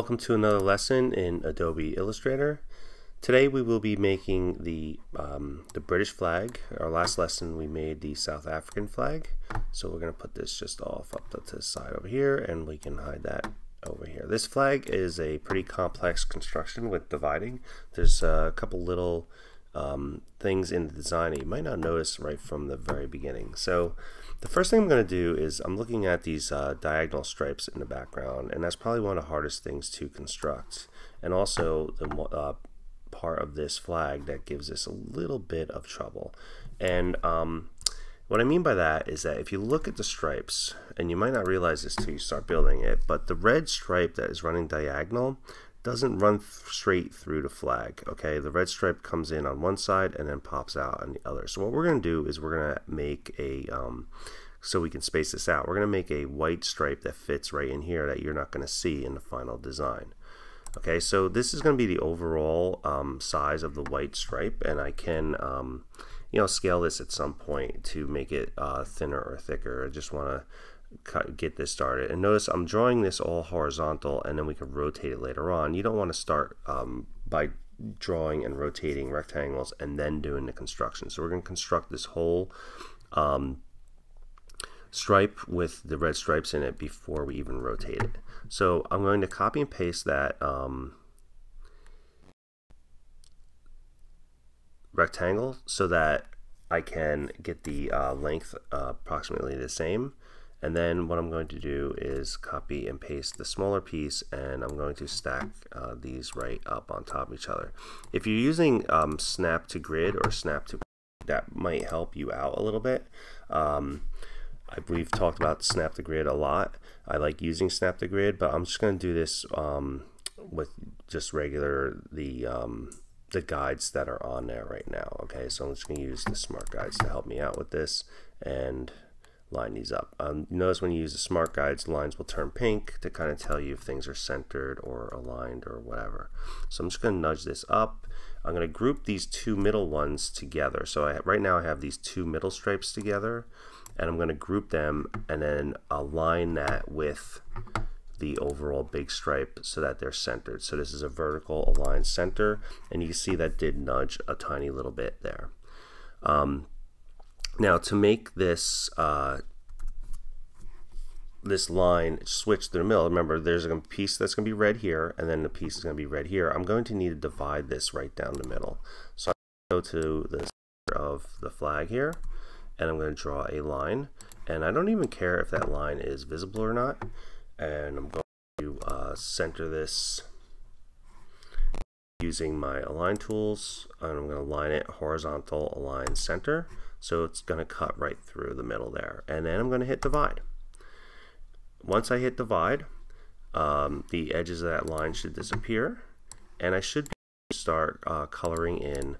Welcome to another lesson in Adobe Illustrator. Today we will be making the British flag. Our last lesson we made the South African flag. So we're going to put this just off up to the side over here, and we can hide that over here. This flag is a pretty complex construction with dividing. There's a couple little things in the design that you might not notice right from the very beginning. So the first thing I'm going to do is I'm looking at these diagonal stripes in the background, and that's probably one of the hardest things to construct, and also the part of this flag that gives us a little bit of trouble. And what I mean by that is that if you look at the stripes, and you might not realize this till you start building it, but the red stripe that is running diagonal doesn't run straight through the flag. Okay, the red stripe comes in on one side and then pops out on the other. So what we're going to do is we're going to make a so we can space this out, we're going to make a white stripe that fits right in here that you're not going to see in the final design. Okay, so this is going to be the overall size of the white stripe, and I can scale this at some point to make it thinner or thicker. I just want to get this started, and notice I'm drawing this all horizontal, and then we can rotate it later on. You don't want to start by drawing and rotating rectangles and then doing the construction. So we're going to construct this whole stripe with the red stripes in it before we even rotate it. So I'm going to copy and paste that rectangle so that I can get the length approximately the same. And then what I'm going to do is copy and paste the smaller piece, and I'm going to stack these right up on top of each other. If you're using snap to grid or snap to, that might help you out a little bit. We've talked about snap to grid a lot. I like using snap to grid, but I'm just going to do this with just regular the guides that are on there right now. Okay, so I'm just going to use the smart guides to help me out with this and line these up. Notice when you use the smart guides, the lines will turn pink to kind of tell you if things are centered or aligned or whatever. So I'm just going to nudge this up. I'm going to group these two middle ones together. So right now I have these two middle stripes together, and I'm going to group them and then align that with the overall big stripe so that they're centered. So this is a vertical aligned center, and you can see that did nudge a tiny little bit there. Now to make this this line switch through the middle, remember there's a piece that's going to be red here, and then the piece is going to be red here. I'm going to need to divide this right down the middle. So I go to the center of the flag here, and I'm going to draw a line, and I don't even care if that line is visible or not, and I'm going to center this using my align tools, and I'm going to line it horizontal align center, so it's going to cut right through the middle there, and then I'm going to hit divide. Once I hit divide, the edges of that line should disappear, and I should start coloring in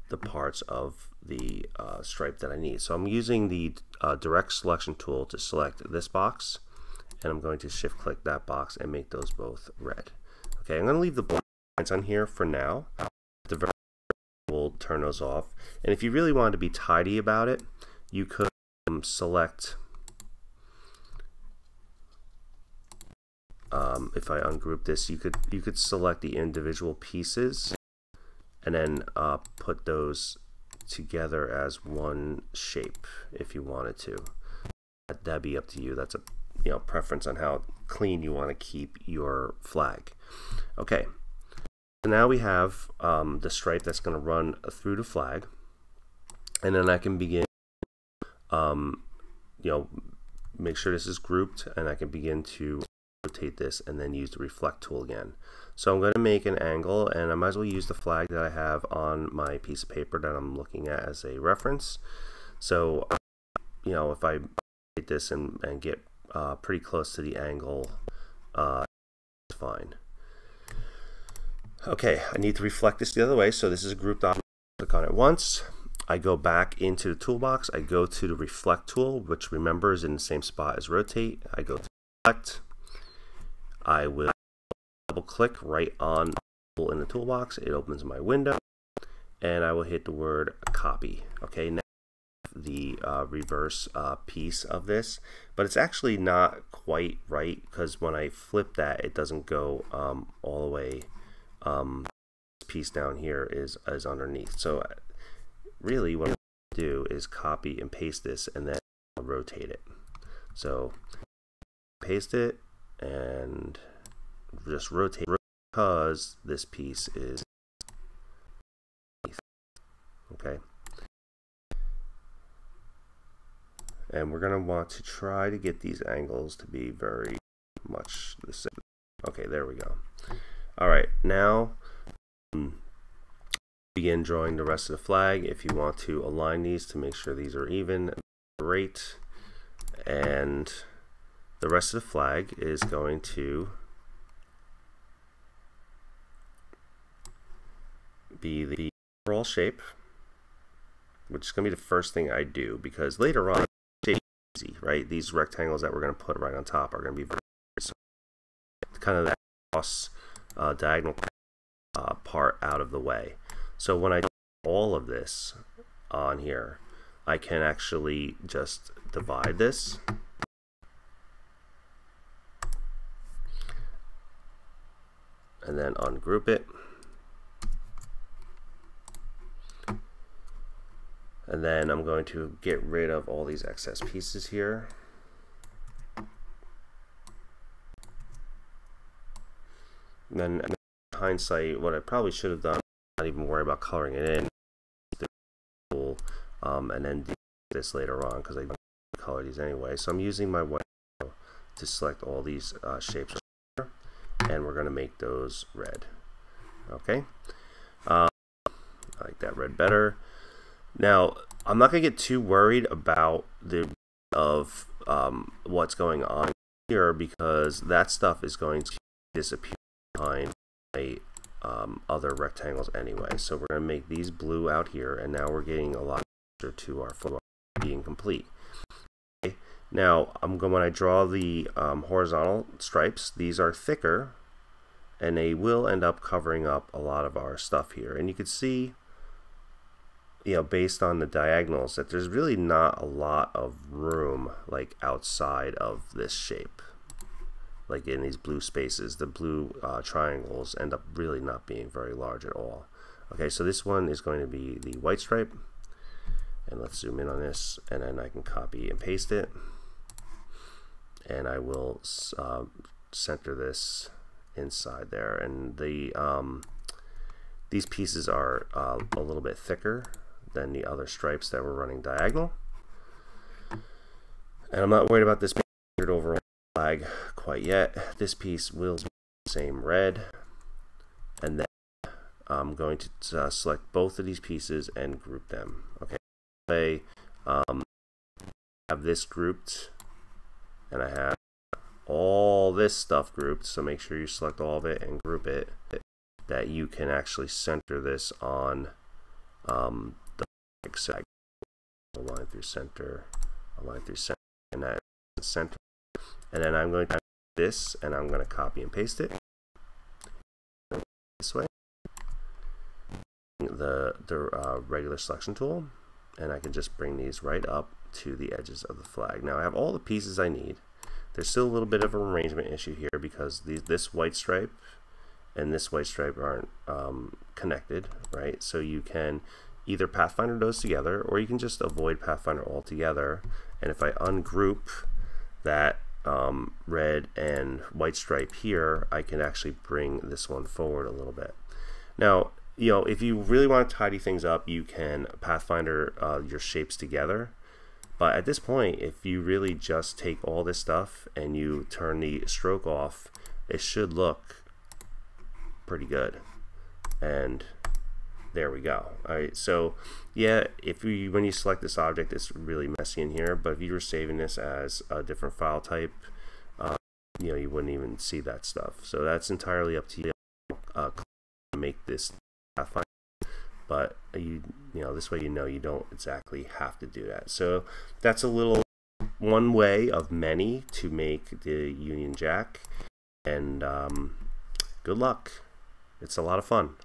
the parts of the stripe that I need. So I'm using the direct selection tool to select this box, and I'm going to shift click that box and make those both red. Okay, I'm going to leave the black lines on here for now. We'll turn those off, and if you really wanted to be tidy about it, you could select if I ungroup this, you could select the individual pieces and then put those together as one shape if you wanted to. That'd be up to you. That's a preference on how clean you want to keep your flag. Okay, so now we have the stripe that's going to run through the flag, and then I can begin make sure this is grouped, and I can begin to rotate this and then use the reflect tool again. So I'm going to make an angle, and I might as well use the flag that I have on my piece of paper that I'm looking at as a reference. So if I rotate this and get pretty close to the angle, it's fine. Okay, I need to reflect this the other way, so this is a grouped object. Click on it once. I go back into the toolbox, I go to the reflect tool, which remember is in the same spot as rotate. I go to reflect. I will double click right on the tool in the toolbox. It opens my window, and I will hit the word copy. Okay, now the reverse piece of this, but it's actually not quite right, because when I flip that, it doesn't go all the way. This piece down here is underneath. So really what I'm going to do is copy and paste this and then rotate it. So paste it and just rotate, because this piece is okay. And we're going to want to try to get these angles to be very much the same. Okay, there we go. All right, now begin drawing the rest of the flag. If you want to align these to make sure these are even, great. And the rest of the flag is going to be the overall shape, which is going to be the first thing I do, because later on, shape is easy, right? These rectangles that we're going to put right on top are going to be very, so kind of that cross diagonal part out of the way. So when I do all of this on here, I can actually just divide this and then ungroup it. And then I'm going to get rid of all these excess pieces here. And then in hindsight, what I probably should have done, not even worry about coloring it in, and then do this later on, because I don't color these anyway. So I'm using my white to select all these shapes, and we're going to make those red. Okay, I like that red better. Now, I'm not going to get too worried about the what's going on here, because that stuff is going to disappear behind my other rectangles anyway. So we're going to make these blue out here, and now we're getting a lot closer to our flag being complete. Okay. Now, when I draw the horizontal stripes, these are thicker, and they will end up covering up a lot of our stuff here. And you can see, based on the diagonals, that there's really not a lot of room like outside of this shape. Like in these blue spaces, the blue triangles end up really not being very large at all. Okay, so this one is going to be the white stripe, and let's zoom in on this, and then I can copy and paste it, and I will center this inside there. And these pieces are a little bit thicker than the other stripes that were running diagonal, and I'm not worried about this being centered over on the flag quite yet. This piece will be the same red, and then I'm going to select both of these pieces and group them. Okay, I have this grouped, and I have all this stuff grouped, so make sure you select all of it and group it, that you can actually center this on the side. A line through center, a line through center, and that center. And then I'm going to do this, and I'm going to copy and paste it this way. The regular selection tool, and I can just bring these right up to the edges of the flag. Now I have all the pieces I need. There's still a little bit of an arrangement issue here, because this white stripe and this white stripe aren't connected, right? So you can either Pathfinder those together, or you can just avoid Pathfinder altogether. And if I ungroup that red and white stripe here, I can actually bring this one forward a little bit. Now, if you really want to tidy things up, you can Pathfinder your shapes together. But at this point, if you really just take all this stuff and you turn the stroke off, it should look pretty good. And there we go. All right, so yeah, when you select this object, it's really messy in here, but if you were saving this as a different file type, you wouldn't even see that stuff. So that's entirely up to you to make this Pathfinder. But this way you don't exactly have to do that. So that's one way of many to make the Union Jack, and good luck. It's a lot of fun.